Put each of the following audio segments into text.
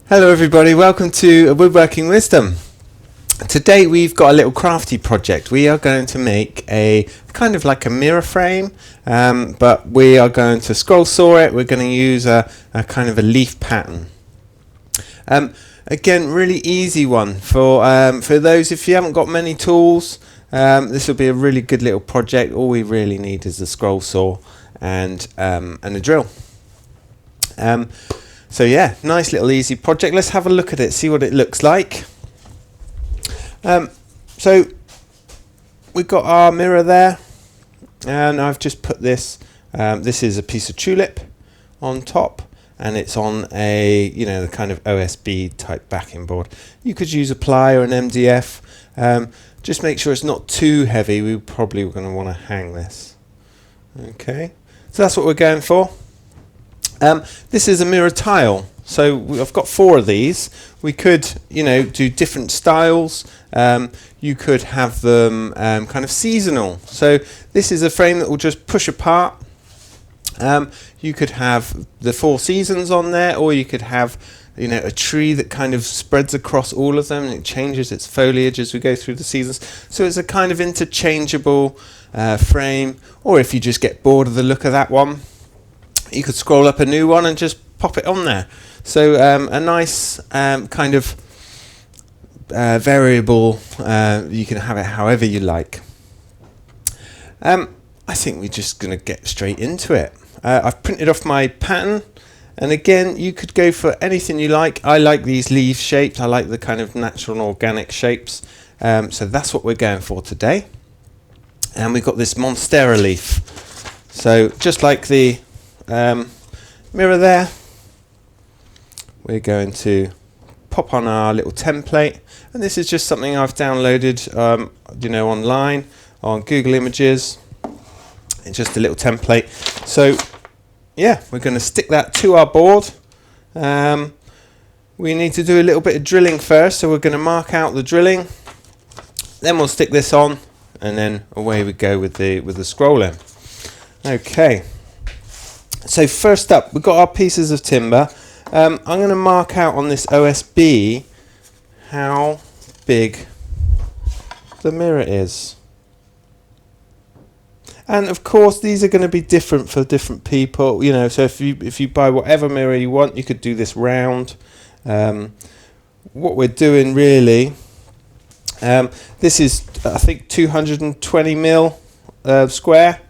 Hello everybody, welcome to Woodworking Wisdom. Today we've got a little crafty project. We are going to make a kind of like a mirror frame, but we are going to scroll saw it. We're going to use a kind of a leaf pattern. Again, really easy one for those if you haven't got many tools. This will be a really good little project. All we really need is a scroll saw and a drill. So yeah, nice little easy project. Let's have a look at it, see what it looks like. So we've got our mirror there, and I've just put this. This is a piece of tulip on top, and it's on a the kind of OSB type backing board. You could use a ply or an MDF. Just make sure it's not too heavy. We probably are going to want to hang this. Okay, so that's what we're going for. This is a mirror tile, so I've got 4 of these. We could, do different styles. You could have them kind of seasonal. So this is a frame that will just push apart. You could have the 4 seasons on there, or you could have, a tree that kind of spreads across all of them and it changes its foliage as we go through the seasons. So it's a kind of interchangeable frame, or if you just get bored of the look of that one, you could scroll up a new one and just pop it on there. So a nice kind of variable, you can have it however you like. I think we're just going to get straight into it. I've printed off my pattern, and again you could go for anything you like. I like these leaf shapes, I like the kind of natural and organic shapes, so that's what we're going for today. And we've got this monstera leaf, so just like the mirror there, we're going to pop on our little template, and this is just something I've downloaded online on Google Images. It's just a little template. So yeah, we're going to stick that to our board. We need to do a little bit of drilling first, so we're going to mark out the drilling, then we'll stick this on, and then away we go with the scrolling. Okay, so first up, we've got our pieces of timber. I'm going to mark out on this OSB how big the mirror is. And of course these are going to be different for different people, so if you buy whatever mirror you want, you could do this round. What we're doing really, this is I think 220 mil square,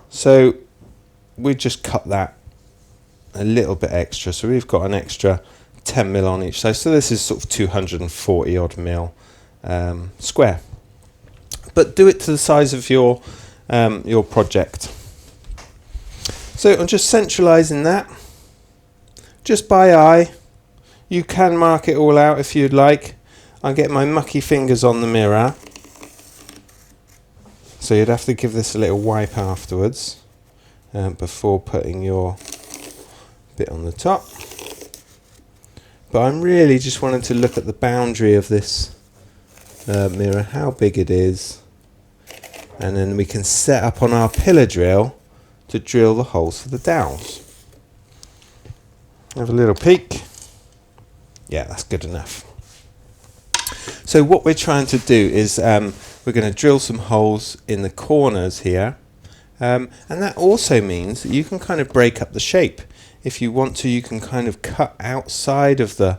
so we just cut that a little bit extra, so we've got an extra 10 mil on each side, so this is sort of 240 odd mil square, but do it to the size of your project. So I'm just centralizing that just by eye. You can mark it all out if you'd like. I get my mucky fingers on the mirror, so you'd have to give this a little wipe afterwards before putting your bit on the top. But I'm really just wanting to look at the boundary of this mirror, how big it is, and then we can set up on our pillar drill to drill the holes for the dowels. Have a little peek. Yeah, that's good enough. So what we're trying to do is we're going to drill some holes in the corners here, and that also means that you can kind of break up the shape. If you want to, you can kind of cut outside of the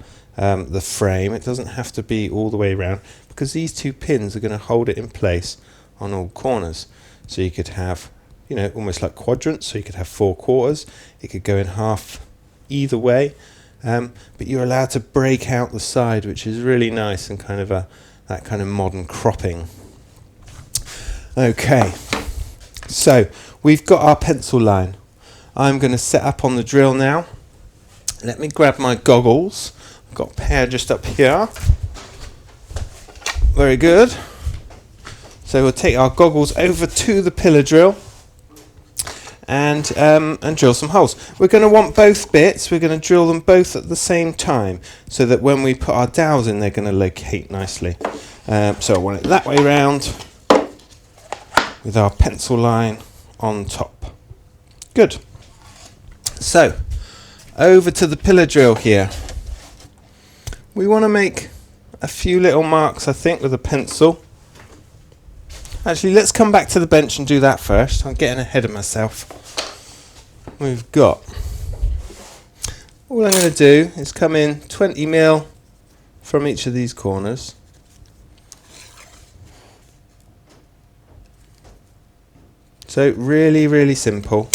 frame. It doesn't have to be all the way around, because these 2 pins are going to hold it in place on all corners. So you could have, almost like quadrants. So you could have 4 quarters. It could go in half either way, but you're allowed to break out the side, which is really nice and kind of that kind of modern cropping. Okay, so we've got our pencil line. I'm going to set up on the drill now. Let me grab my goggles. I've got a pair just up here. Very good. So we'll take our goggles over to the pillar drill and drill some holes. We're going to want both bits. We're going to drill them both at the same time, so that when we put our dowels in, they're going to locate nicely. So I want it that way round with our pencil line on top. Good. So over to the pillar drill here. we want to make a few little marks, I think, with a pencil. Actually, let's come back to the bench and do that first. I'm getting ahead of myself. We've got, all I'm going to do is come in 20mm from each of these corners. So really, really simple.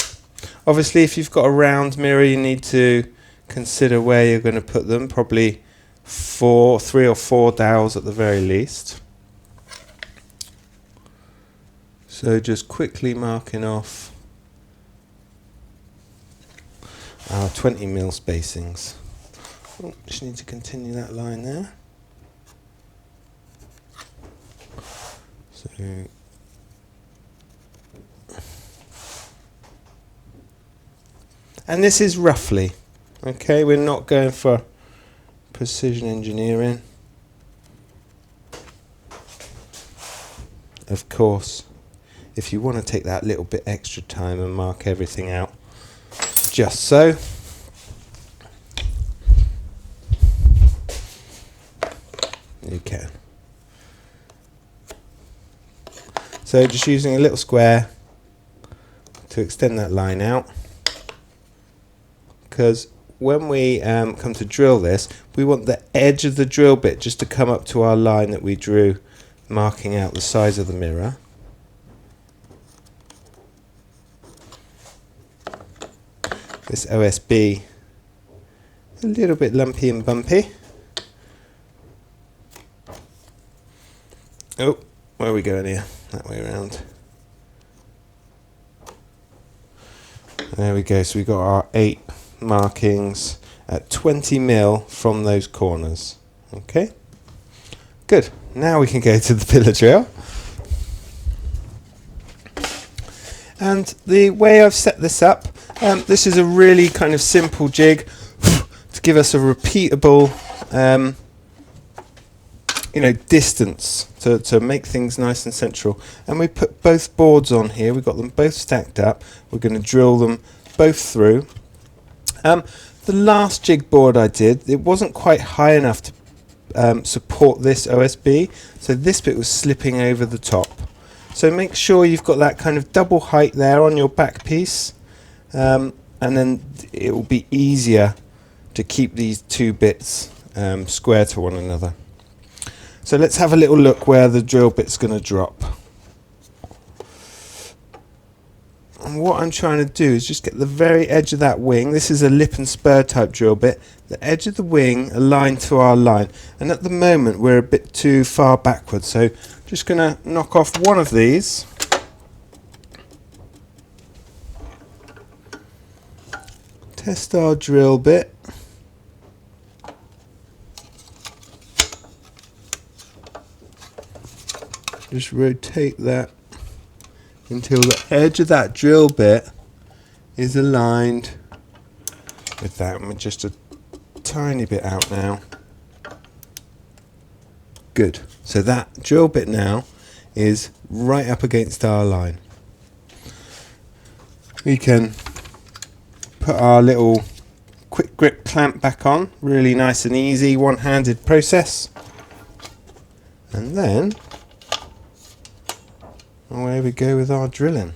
Obviously, if you've got a round mirror, you need to consider where you're going to put them. Probably 3 or 4 dowels at the very least. So just quickly marking off our 20mm spacings. Oh, just need to continue that line there. So and this is roughly, okay, we're not going for precision engineering. Of course, if you want to take that little bit extra time and mark everything out, just so. You can. So just using a little square to extend that line out. Because when we come to drill this, we want the edge of the drill bit just to come up to our line that we drew, marking out the size of the mirror. This OSB is a little bit lumpy and bumpy. Oh, where are we going here? That way around. There we go, so we got our 8 markings at 20mm from those corners. Okay, good. Now we can go to the pillar drill. And the way I've set this up, this is a really kind of simple jig to give us a repeatable distance to make things nice and central. And we put both boards on here, we've got them both stacked up, we're going to drill them both through. The last jig board I did, it wasn't quite high enough to support this OSB, so this bit was slipping over the top. So make sure you've got that kind of double height there on your back piece, and then it will be easier to keep these two bits square to one another. So let's have a little look where the drill bit's going to drop. And what I'm trying to do is just get the very edge of that wing. This is a lip and spur type drill bit. The edge of the wing aligned to our line. And at the moment we're a bit too far backwards. So I'm just going to knock off one of these. Test our drill bit. Just rotate that until the edge of that drill bit is aligned with that. We're just a tiny bit out now. Good. So that drill bit now is right up against our line. We can put our little quick grip clamp back on. Really nice and easy, one-handed process. And then away we go with our drilling.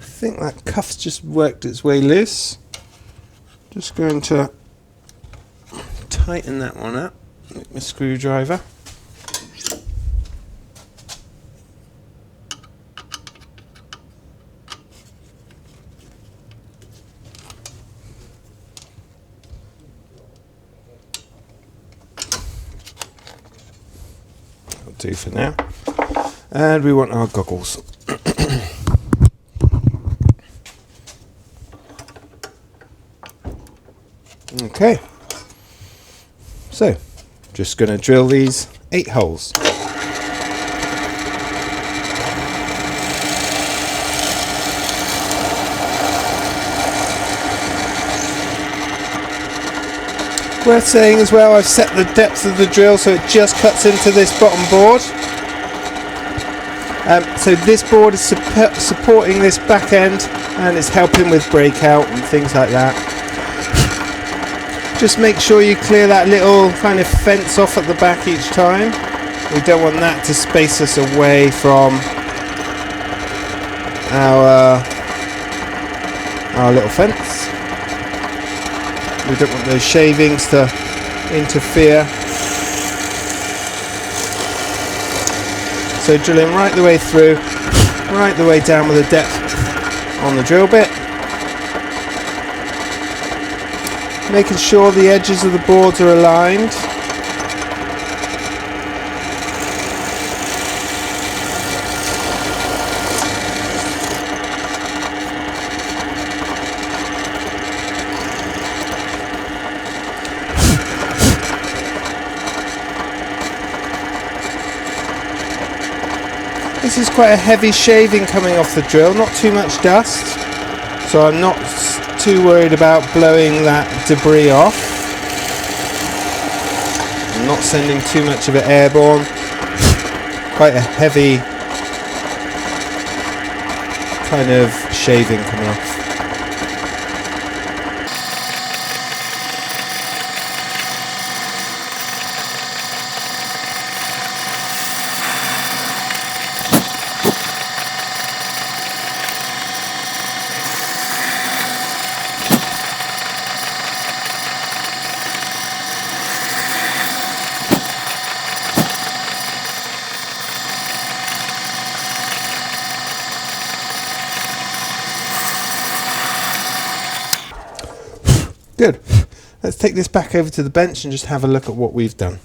I think that cuff's just worked its way loose. Just going to tighten that one up with my screwdriver. Do for now, and we want our goggles. Okay, so just going to drill these 8 holes. Worth saying as well, I've set the depth of the drill so it just cuts into this bottom board. So this board is supporting this back end and it's helping with breakout and things like that. Just make sure you clear that little kind of fence off at the back each time. We don't want that to space us away from our little fence. We don't want those shavings to interfere. So drilling right the way through, right the way down with the depth on the drill bit. Making sure the edges of the boards are aligned. This is quite a heavy shaving coming off the drill, not too much dust, so I'm not too worried about blowing that debris off. I'm not sending too much of it airborne. Quite a heavy kind of shaving coming off. Good. Let's take this back over to the bench and just have a look at what we've done.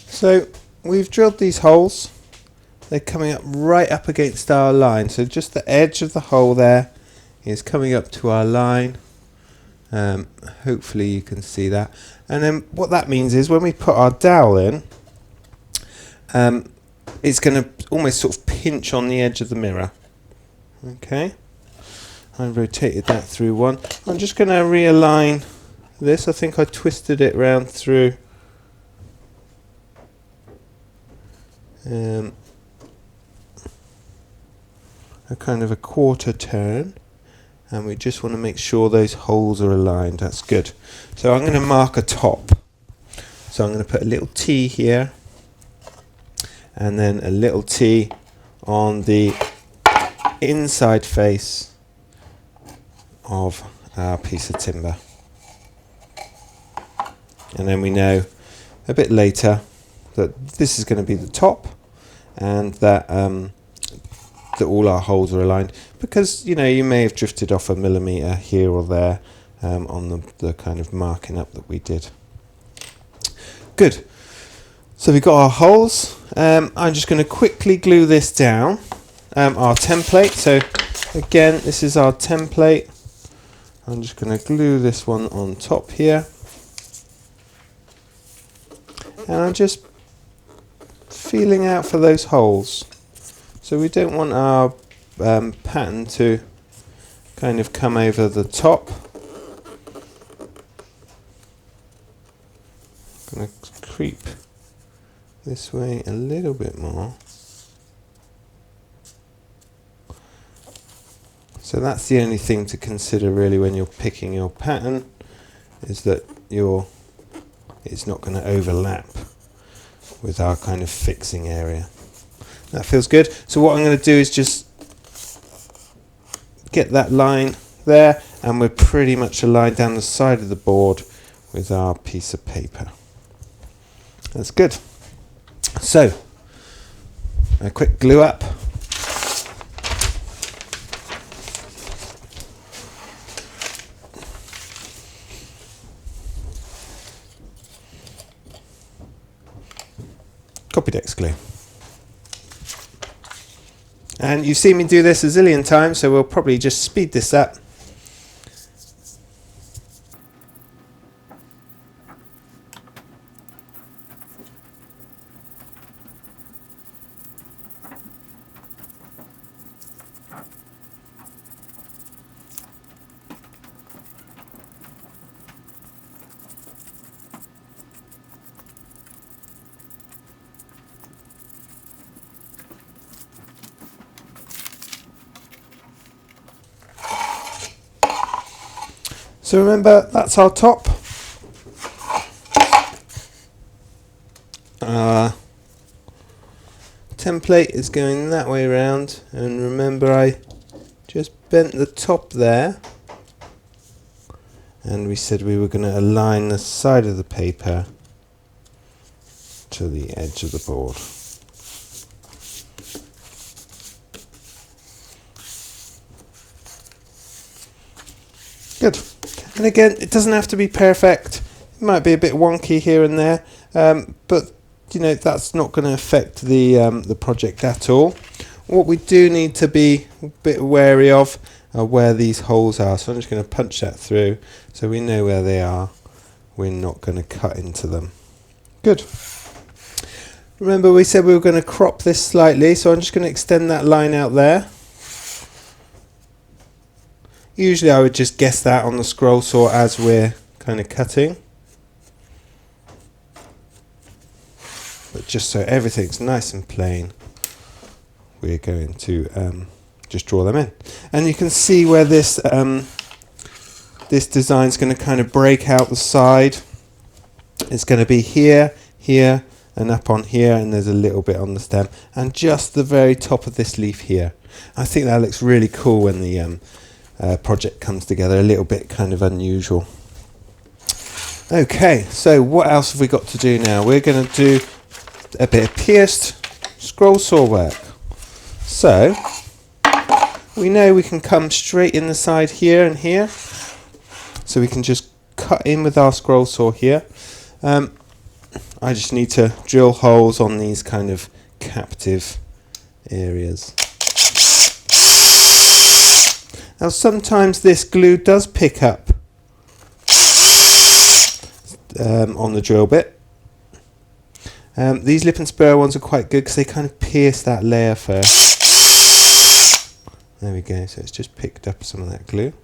So we've drilled these holes. They're coming up right up against our line. So just the edge of the hole there is coming up to our line. Hopefully you can see that. And then what that means is when we put our dowel in, it's going to almost sort of pinch on the edge of the mirror. Okay, I rotated that through one. I'm just going to realign this. I think I twisted it round through a kind of a quarter turn, and we just want to make sure those holes are aligned. That's good. So I'm going to mark a top. So I'm going to put a little T here, and then a little T on the inside face of our piece of timber. And then we know a bit later that this is going to be the top, and that that all our holes are aligned, because you may have drifted off a millimetre here or there on the kind of marking up that we did. Good. So we've got our holes. I'm just going to quickly glue this down, our template. So again, this is our template. I'm just going to glue this one on top here. And I'm just feeling out for those holes. So we don't want our pattern to kind of come over the top. I'm going to creep this way a little bit more. So that's the only thing to consider really when you're picking your pattern, is that it's not going to overlap with our kind of fixing area. That feels good. So what I'm going to do is just get that line there, and we're pretty much aligned down the side of the board with our piece of paper. That's good. So a quick glue up. Copydex glue. And you've seen me do this a zillion times, so we'll probably just speed this up. So remember, that's our top. Template is going that way around, and remember I just bent the top there, and we said we were going to align the side of the paper to the edge of the board. Good. And again, it doesn't have to be perfect. It might be a bit wonky here and there, but you know, that's not going to affect the project at all. What we do need to be a bit wary of are where these holes are. So I'm just going to punch that through so we know where they are. We're not going to cut into them. Good. Remember we said we were going to crop this slightly, so I'm just going to extend that line out there. Usually I would just guess that on the scroll saw as we're kind of cutting. But just so everything's nice and plain, we're going to just draw them in. And you can see where this this design's going to kind of break out the side. It's going to be here, here, and up on here, and there's a little bit on the stem, and just the very top of this leaf here. I think that looks really cool when the project comes together, a little bit kind of unusual. Okay, so what else have we got to do now? We're going to do a bit of pierced scroll saw work. So we know we can come straight in the side here and here, so we can just cut in with our scroll saw here. I just need to drill holes on these kind of captive areas. Now sometimes this glue does pick up on the drill bit. These lip and spur ones are quite good because they kind of pierce that layer first. There we go, so it's just picked up some of that glue.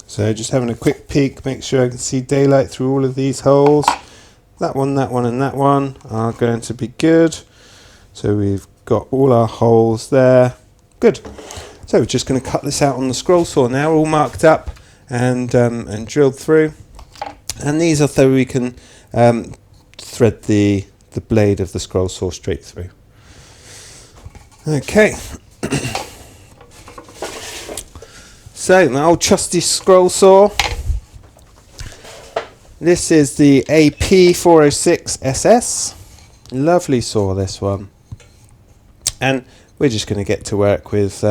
So just having a quick peek, make sure I can see daylight through all of these holes. That one, and that one are going to be good. So we've got all our holes there. Good. So we're just going to cut this out on the scroll saw now, all marked up and drilled through. And these are so we can thread the blade of the scroll saw straight through. Okay. So my old trusty scroll saw. This is the AP406SS. Lovely saw, this one. And we're just going to get to work with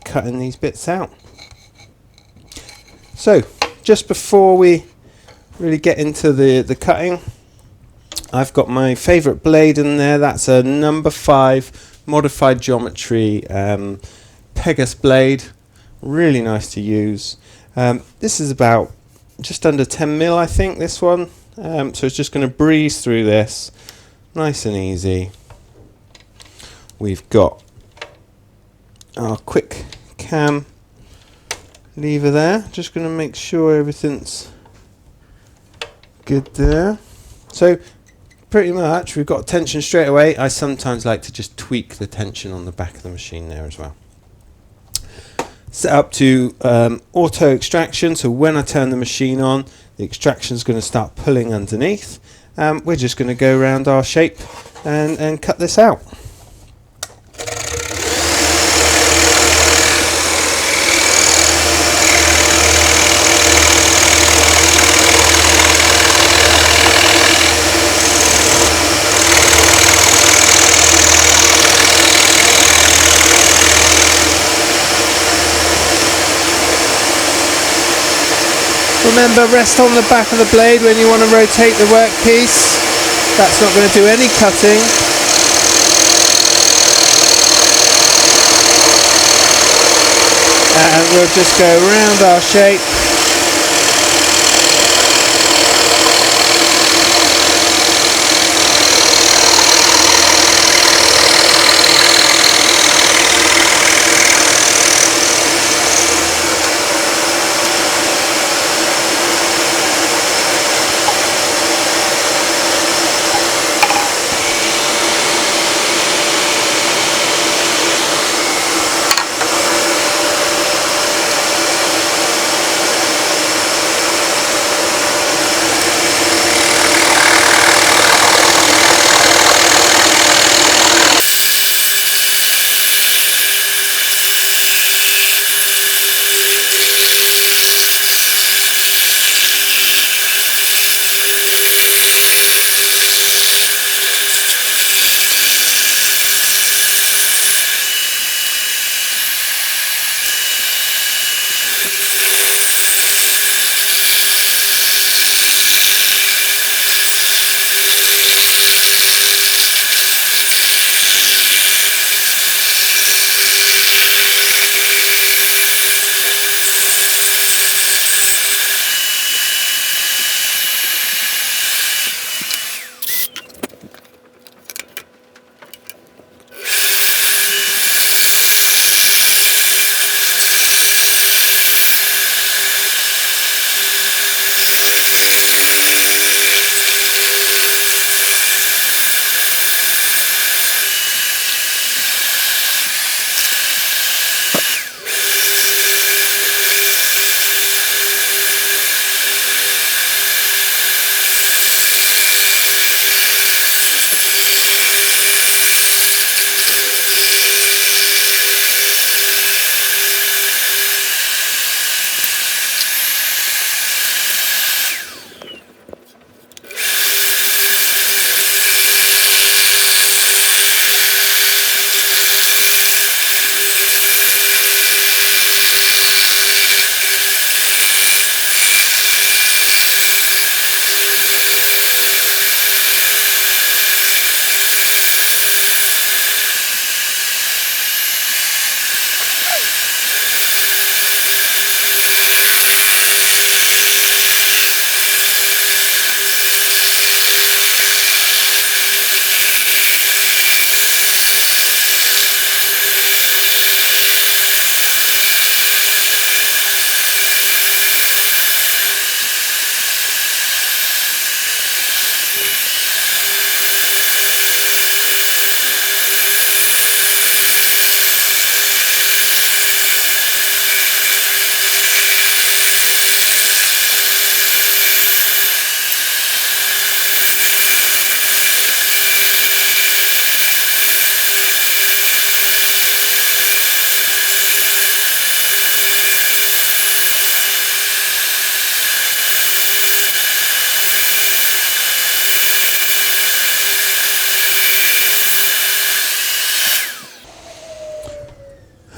cutting these bits out. So just before we really get into the cutting, I've got my favourite blade in there. That's a number 5 modified geometry PEGAS blade. Really nice to use. This is about just under 10mm, I think, this one. So it's just going to breeze through this, nice and easy. We've got our quick cam lever there. Just going to make sure everything's good there. So pretty much we've got tension straight away. I sometimes like to just tweak the tension on the back of the machine there as well. Set up to auto extraction, so when I turn the machine on, the extraction is going to start pulling underneath. We're just going to go around our shape and cut this out. Remember, rest on the back of the blade when you want to rotate the workpiece. That's not going to do any cutting. And we'll just go around our shape.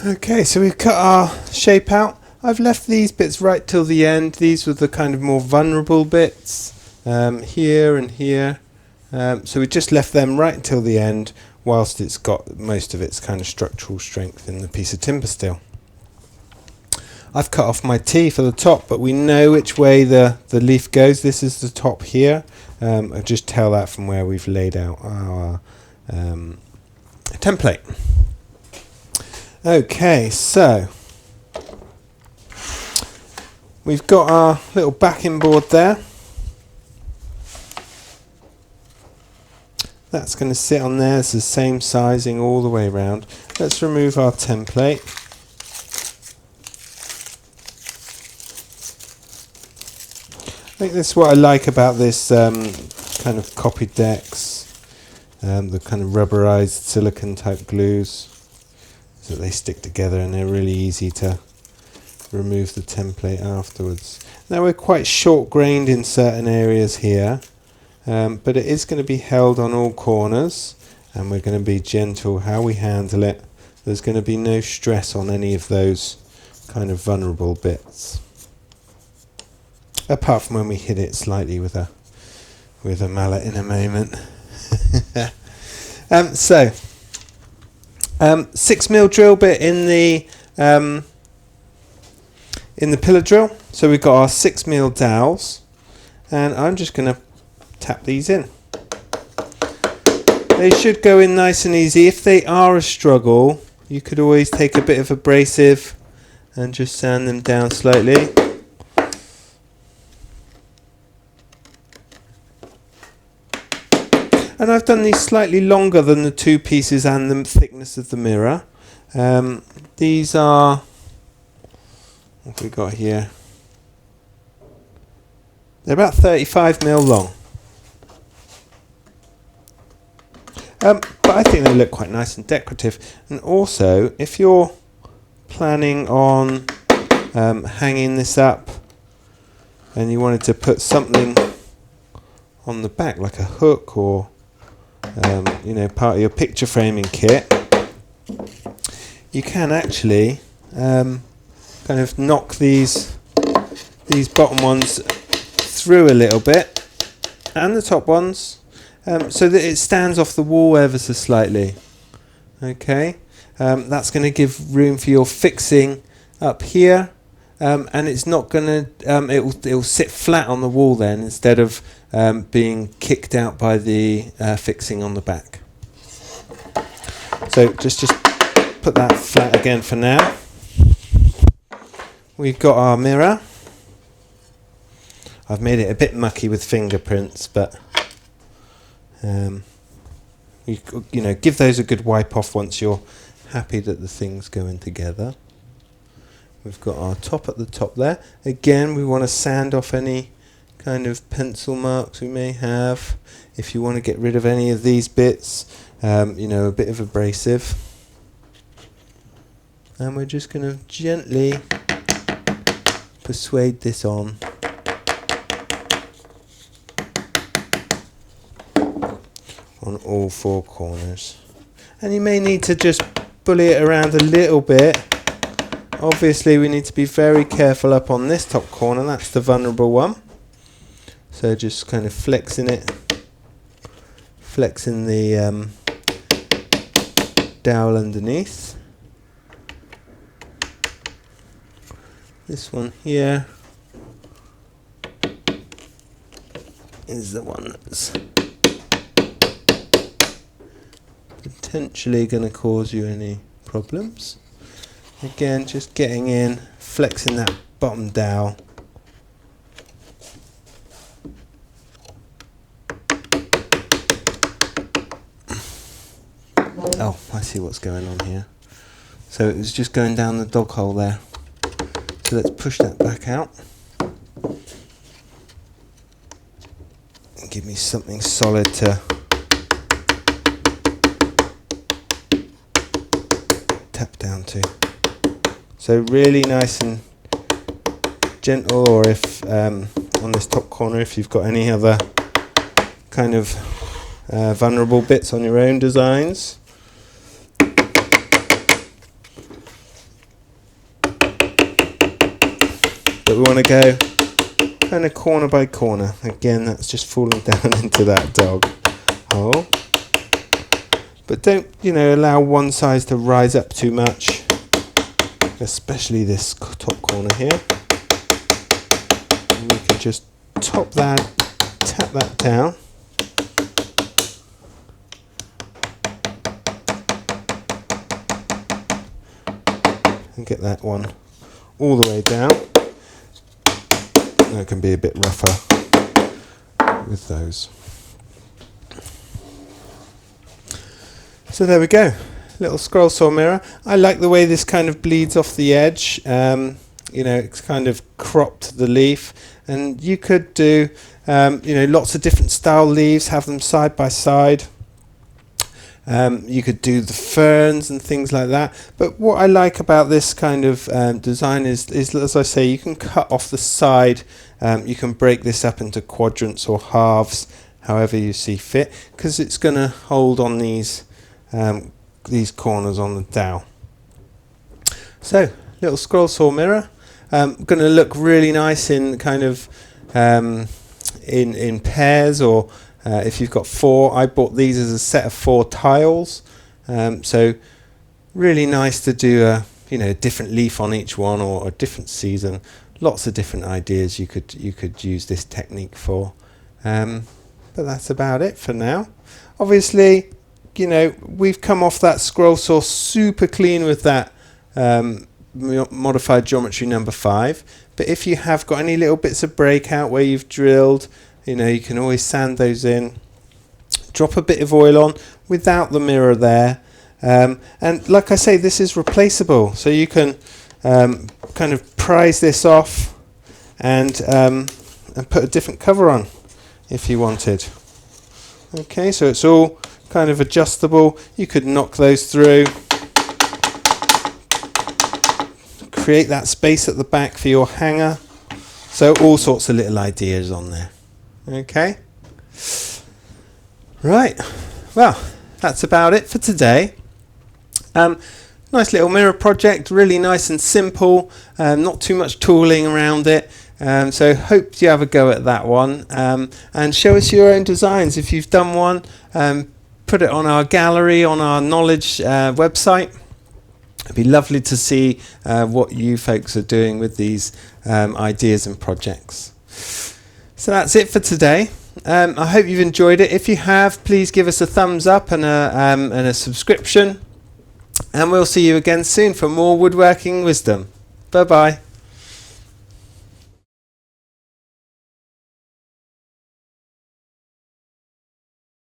Okay, so we've cut our shape out. I've left these bits right till the end. These were the kind of more vulnerable bits, here and here. So we just left them right until the end, whilst it's got most of its kind of structural strength in the piece of timber steel. I've cut off my T for the top, but we know which way the leaf goes. This is the top here. I just tell that from where we've laid out our template. Okay, so we've got our little backing board there. That's going to sit on there. It's the same sizing all the way around. Let's remove our template. I think this is what I like about this kind of copied decks, the kind of rubberized silicone type glues, is that they stick together and they're really easy to remove the template afterwards. Now we're quite short grained in certain areas here, but it is going to be held on all corners, and we're going to be gentle how we handle it. There's going to be no stress on any of those kind of vulnerable bits, apart from when we hit it slightly with a mallet in a moment. 6mm drill bit in the pillar drill. So we've got our 6mm dowels, and I'm just going to tap these in. They should go in nice and easy. If they are a struggle, you could always take a bit of abrasive and just sand them down slightly. And I've done these slightly longer than the two pieces and the thickness of the mirror. These are, what have we got here? They're about 35mm long. But I think they look quite nice and decorative. And also, if you're planning on hanging this up and you wanted to put something on the back, like a hook or part of your picture framing kit, you can actually kind of knock these bottom ones through a little bit, and the top ones, so that it stands off the wall ever so slightly. Okay, that's going to give room for your fixing up here, and it's not going to it'll sit flat on the wall then, instead of being kicked out by the fixing on the back. So just put that flat again for now. We've got our mirror. I've made it a bit mucky with fingerprints, but give those a good wipe off once you're happy that the thing's going together. We've got our top at the top there. Again, we want to sand off any kind of pencil marks we may have. If you want to get rid of any of these bits, a bit of abrasive. And we're just going to gently persuade this on. On all four corners. And you may need to just bully it around a little bit. Obviously we need to be very careful up on this top corner, that's the vulnerable one. So just kind of flexing the dowel underneath. This one here is the one that's potentially going to cause you any problems. Again, just getting in, flexing that bottom dowel. Oh, I see what's going on here. So it was just going down the dog hole there. So let's push that back out. And give me something solid to tap down to. So really nice and gentle, or if on this top corner, if you've got any other kind of vulnerable bits on your own designs. but we want to go kind of corner by corner. Again, that's just falling down into that dog hole. But don't, allow one size to rise up too much, especially this top corner here. And we can just tap that down. And get that one all the way down. It can be a bit rougher with those. So there we go, little scroll saw mirror. I like the way this kind of bleeds off the edge. It's kind of cropped the leaf, and you could do lots of different style leaves, have them side by side. You could do the ferns and things like that. But what I like about this kind of design is, as I say, you can cut off the side. You can break this up into quadrants or halves, however you see fit, because it's going to hold on these corners on the dowel. So, little scroll saw mirror. Going to look really nice in kind of in pairs, or if you've got 4. I bought these as a set of 4 tiles, so really nice to do a different leaf on each one, or a different season. Lots of different ideas you could use this technique for, but that's about it for now. Obviously, we've come off that scroll saw super clean with that modified geometry number 5. But if you have got any little bits of breakout where you've drilled, you can always sand those in. Drop a bit of oil on without the mirror there. And like I say, this is replaceable. So you can kind of prise this off and put a different cover on if you wanted. Okay, so it's all kind of adjustable. You could knock those through. Create that space at the back for your hanger. So all sorts of little ideas on there. Okay. Right. Well, that's about it for today. Nice little mirror project, really nice and simple. Not too much tooling around it. So hope you have a go at that one. And show us your own designs. If you've done one, put it on our gallery, on our knowledge website. It'd be lovely to see what you folks are doing with these ideas and projects. So that's it for today. I hope you've enjoyed it. If you have, please give us a thumbs up and a subscription. And we'll see you again soon for more woodworking wisdom. Bye bye.